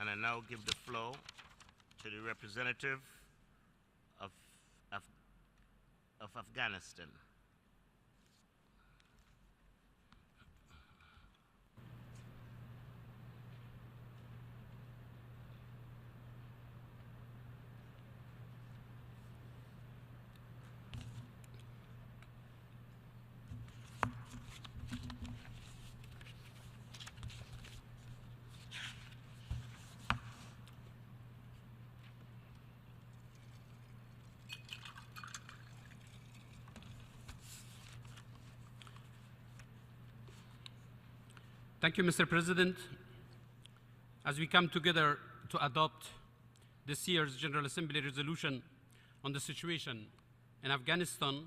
And I now give the floor to the representative of, of, of Afghanistan. Thank you, Mr. President. As we come together to adopt this year's General Assembly resolution on the situation in Afghanistan,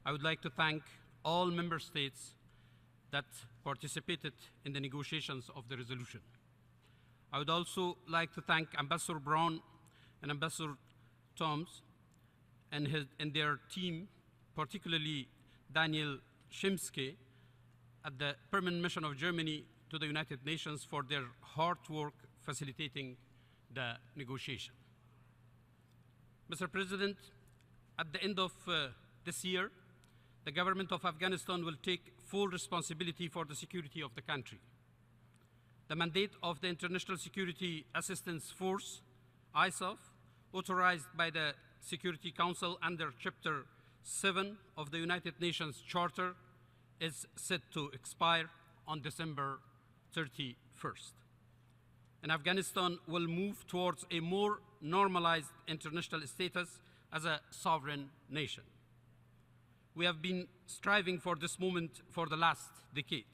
I would like to thank all member states that participated in the negotiations of the resolution. I would also like to thank Ambassador Brown and Ambassador Toms and their team, particularly Daniel Shimsky, at the Permanent Mission of Germany to the United Nations for their hard work facilitating the negotiation. Mr. President, at the end of this year, the government of Afghanistan will take full responsibility for the security of the country. The mandate of the International Security Assistance Force, ISAF, authorized by the Security Council under Chapter 7 of the United Nations Charter, is set to expire on December 31st. And Afghanistan will move towards a more normalized international status as a sovereign nation. We have been striving for this moment for the last decade.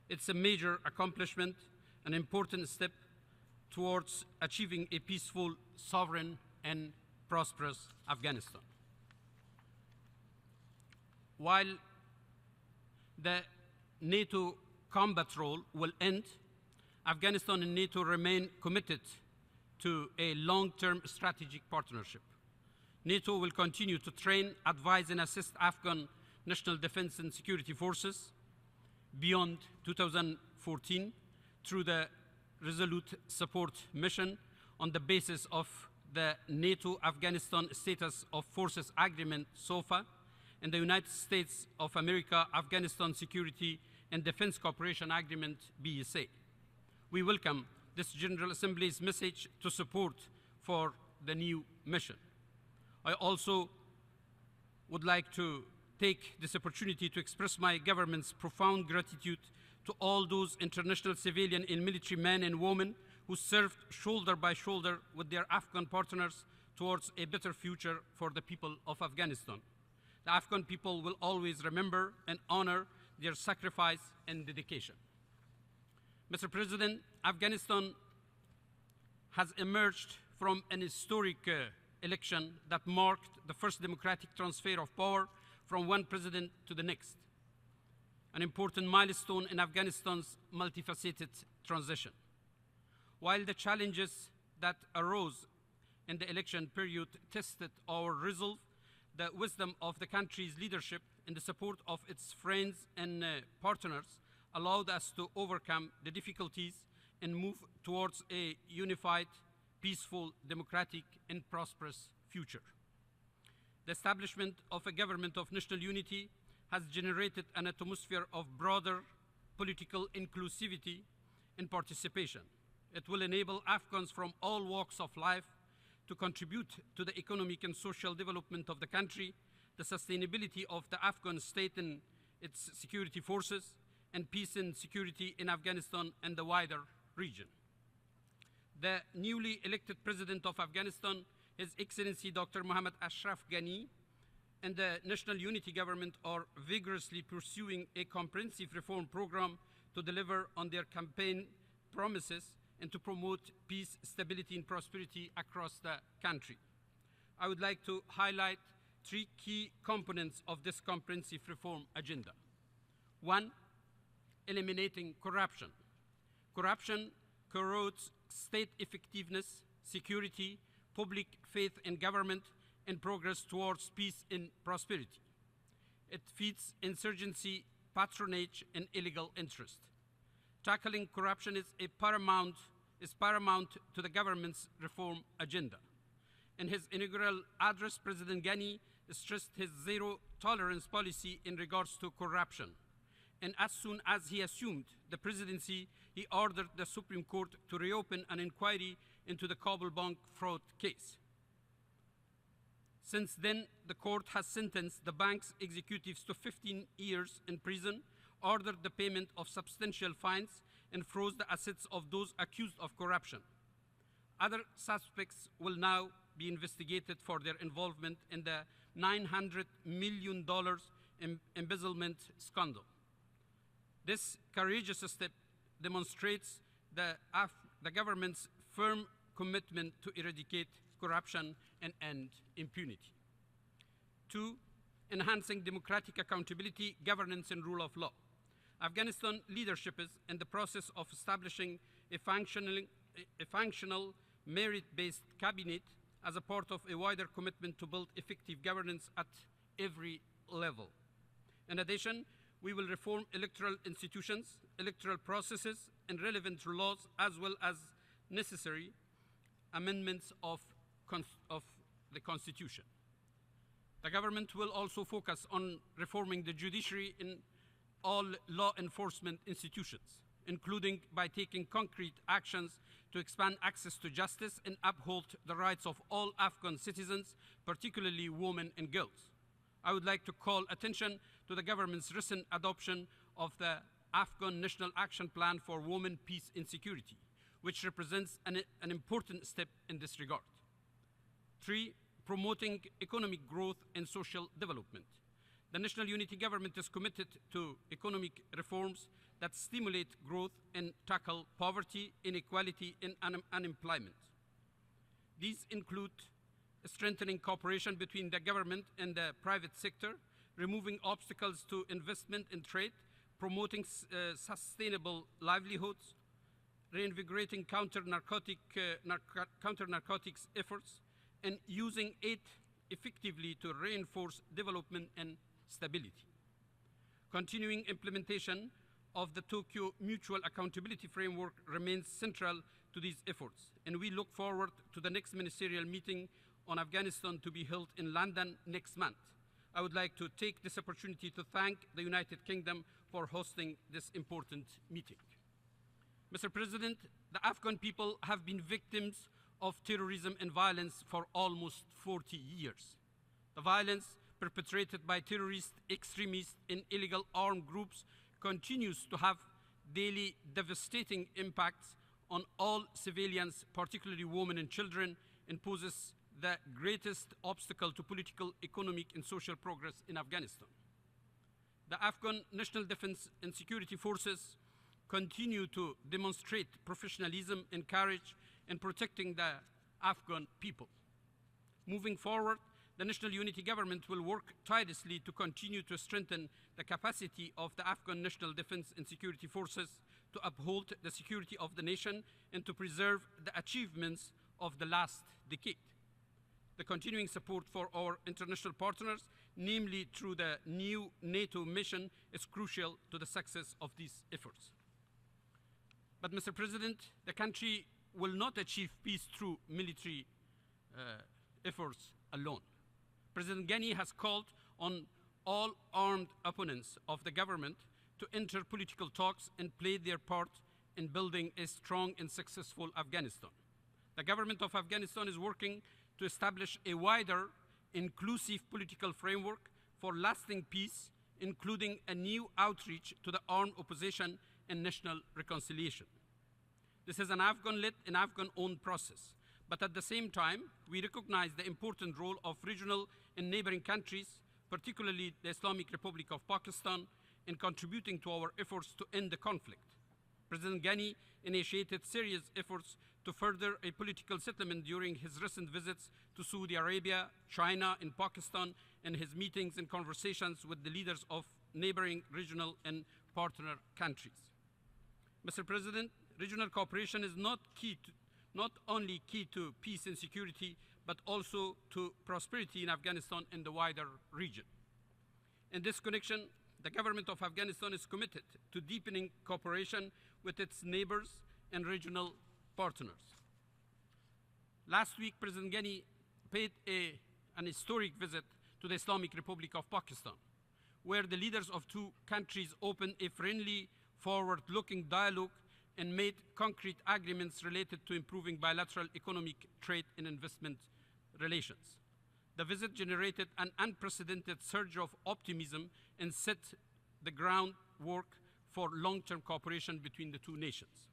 It's a major accomplishment, an important step towards achieving a peaceful, sovereign, and prosperous Afghanistan. While the NATO combat role will end, Afghanistan and NATO remain committed to a long-term strategic partnership. NATO will continue to train, advise, and assist Afghan national defense and security forces beyond 2014 through the Resolute Support Mission on the basis of the NATO-Afghanistan Status of Forces Agreement, SOFA, and the United States of America Afghanistan Security and Defense Cooperation Agreement, BSA. We welcome this General Assembly's message to support for the new mission. I also would like to take this opportunity to express my government's profound gratitude to all those international civilian and military men and women who served shoulder by shoulder with their Afghan partners towards a better future for the people of Afghanistan. The Afghan people will always remember and honor their sacrifice and dedication. Mr. President, Afghanistan has emerged from an historic election that marked the first democratic transfer of power from one president to the next, an important milestone in Afghanistan's multifaceted transition. While the challenges that arose in the election period tested our resolve, the wisdom of the country's leadership and the support of its friends and partners allowed us to overcome the difficulties and move towards a unified, peaceful, democratic, and prosperous future. The establishment of a government of national unity has generated an atmosphere of broader political inclusivity and participation. It will enable Afghans from all walks of life to contribute to the economic and social development of the country, the sustainability of the Afghan state and its security forces, and peace and security in Afghanistan and the wider region. The newly elected President of Afghanistan, His Excellency Dr. Mohammad Ashraf Ghani, and the National Unity Government are vigorously pursuing a comprehensive reform program to deliver on their campaign promises and to promote peace, stability, and prosperity across the country. I would like to highlight three key components of this comprehensive reform agenda. One, eliminating corruption. Corruption corrodes state effectiveness, security, public faith in government, and progress towards peace and prosperity. It feeds insurgency, patronage, and illegal interest. Tackling corruption is a paramount is paramount to the government's reform agenda. In his inaugural address, President Ghani stressed his zero-tolerance policy in regards to corruption. And as soon as he assumed the presidency, he ordered the Supreme Court to reopen an inquiry into the Kabul bank fraud case. Since then, the court has sentenced the bank's executives to 15 years in prison, ordered the payment of substantial fines, and froze the assets of those accused of corruption. Other suspects will now be investigated for their involvement in the $900 million embezzlement scandal. This courageous step demonstrates the government's firm commitment to eradicate corruption and end impunity. 2, enhancing democratic accountability, governance, and rule of law. Afghanistan leadership is in the process of establishing a functional merit-based cabinet as a part of a wider commitment to build effective governance at every level. In addition, we will reform electoral institutions, electoral processes, and relevant laws, as well as necessary amendments of the Constitution. The government will also focus on reforming the judiciary in all law enforcement institutions, including by taking concrete actions to expand access to justice and uphold the rights of all Afghan citizens, particularly women and girls. I would like to call attention to the government's recent adoption of the Afghan National Action Plan for Women, Peace and Security, which represents an important step in this regard. 3, promoting economic growth and social development. The National Unity Government is committed to economic reforms that stimulate growth and tackle poverty, inequality, and unemployment. These include strengthening cooperation between the government and the private sector, removing obstacles to investment and trade, promoting sustainable livelihoods, reinvigorating counter-narcotics efforts, and using aid effectively to reinforce development and stability. Continuing implementation of the Tokyo Mutual Accountability Framework remains central to these efforts, and we look forward to the next ministerial meeting on Afghanistan to be held in London next month. I would like to take this opportunity to thank the United Kingdom for hosting this important meeting. Mr. President, the Afghan people have been victims of terrorism and violence for almost 40 years. The violence perpetrated by terrorist, extremist, and illegal armed groups continues to have daily devastating impacts on all civilians, particularly women and children, and poses the greatest obstacle to political, economic, and social progress in Afghanistan. The Afghan National Defense and Security Forces continue to demonstrate professionalism and courage in protecting the Afghan people. Moving forward, the National Unity Government will work tirelessly to continue to strengthen the capacity of the Afghan National Defense and Security Forces to uphold the security of the nation and to preserve the achievements of the last decade. The continuing support for our international partners, namely through the new NATO mission, is crucial to the success of these efforts. But, Mr. President, the country will not achieve peace through military efforts alone. President Ghani has called on all armed opponents of the government to enter political talks and play their part in building a strong and successful Afghanistan. The government of Afghanistan is working to establish a wider, inclusive political framework for lasting peace, including a new outreach to the armed opposition and national reconciliation. This is an Afghan-led and Afghan-owned process, but at the same time, we recognize the important role of regional and neighboring countries, particularly the Islamic Republic of Pakistan, in contributing to our efforts to end the conflict. President Ghani initiated serious efforts to further a political settlement during his recent visits to Saudi Arabia, China, and Pakistan, and his meetings and conversations with the leaders of neighboring regional and partner countries. Mr. President, regional cooperation is not only key to peace and security, but also to prosperity in Afghanistan and the wider region. In this connection, the government of Afghanistan is committed to deepening cooperation with its neighbors and regional partners. Last week, President Ghani paid an historic visit to the Islamic Republic of Pakistan, where the leaders of two countries opened a friendly, forward-looking dialogue and made concrete agreements related to improving bilateral economic, trade, and investment relations. The visit generated an unprecedented surge of optimism and set the groundwork for long-term cooperation between the two nations.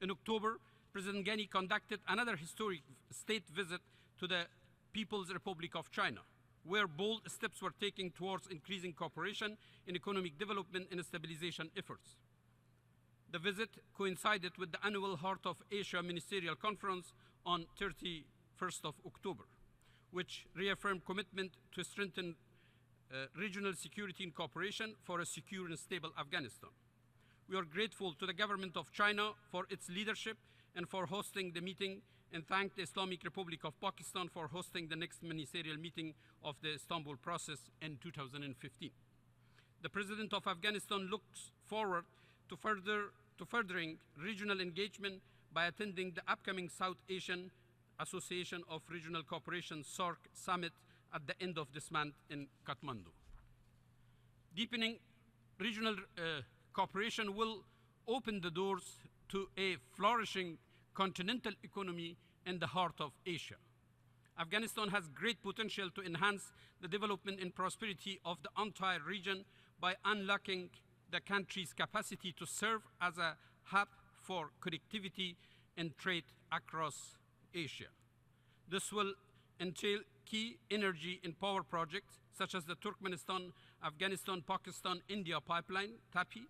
In October, President Ghani conducted another historic state visit to the People's Republic of China, where bold steps were taken towards increasing cooperation in economic development and stabilization efforts. The visit coincided with the annual Heart of Asia Ministerial Conference on 31st of October, which reaffirmed commitment to strengthen regional security and cooperation for a secure and stable Afghanistan. We are grateful to the government of China for its leadership and for hosting the meeting, and thank the Islamic Republic of Pakistan for hosting the next ministerial meeting of the Istanbul process in 2015. The President of Afghanistan looks forward to furthering regional engagement by attending the upcoming South Asian Association of Regional Cooperation SAARC Summit at the end of this month in Kathmandu. Deepening regional cooperation will open the doors to a flourishing continental economy in the heart of Asia. Afghanistan has great potential to enhance the development and prosperity of the entire region by unlocking the country's capacity to serve as a hub for connectivity and trade across Asia. This will entail key energy and power projects such as the Turkmenistan, Afghanistan, Pakistan, India pipeline, TAPI,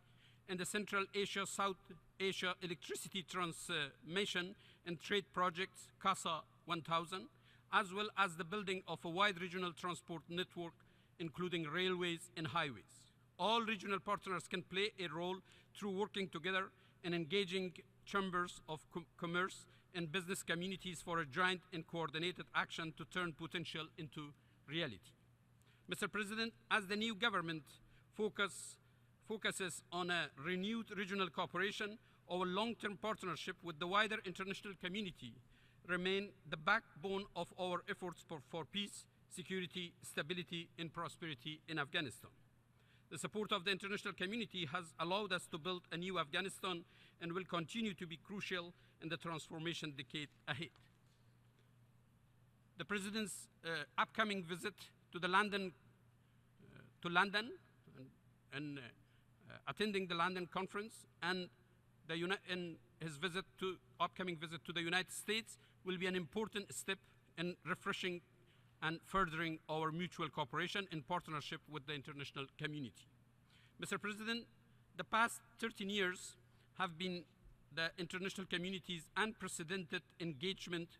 and the Central Asia, South Asia electricity transmission and trade projects, CASA 1000, as well as the building of a wide regional transport network, including railways and highways. All regional partners can play a role through working together and engaging chambers of commerce and business communities for a joint and coordinated action to turn potential into reality. Mr. President, as the new government focuses on a renewed regional cooperation, our long-term partnership with the wider international community remain the backbone of our efforts for peace, security, stability, and prosperity in Afghanistan. The support of the international community has allowed us to build a new Afghanistan and will continue to be crucial in the transformation decade ahead. The President's upcoming visit to London and attending the London conference and his upcoming visit to the United States will be an important step in refreshing and furthering our mutual cooperation and partnership with the international community. Mr. President, the past 13 years have been the international community's unprecedented engagement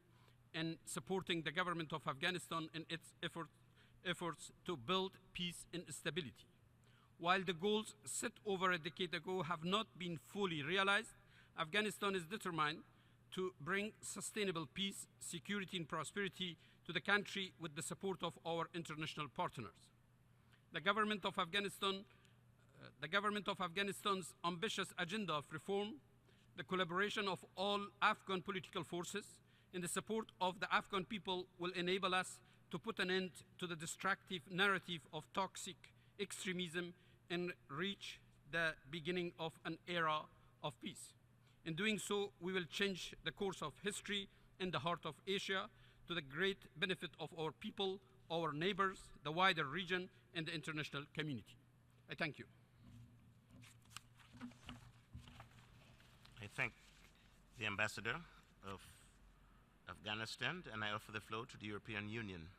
in supporting the government of Afghanistan in its efforts to build peace and stability. While the goals set over a decade ago have not been fully realized, Afghanistan is determined to bring sustainable peace, security, and prosperity to the country with the support of our international partners. The government of Afghanistan's ambitious agenda of reform, the collaboration of all Afghan political forces, and the support of the Afghan people will enable us to put an end to the destructive narrative of toxic extremism and reach the beginning of an era of peace. In doing so, we will change the course of history in the heart of Asia to the great benefit of our people, our neighbors, the wider region, and the international community. I thank you. I thank the Ambassador of Afghanistan, and I offer the floor to the European Union.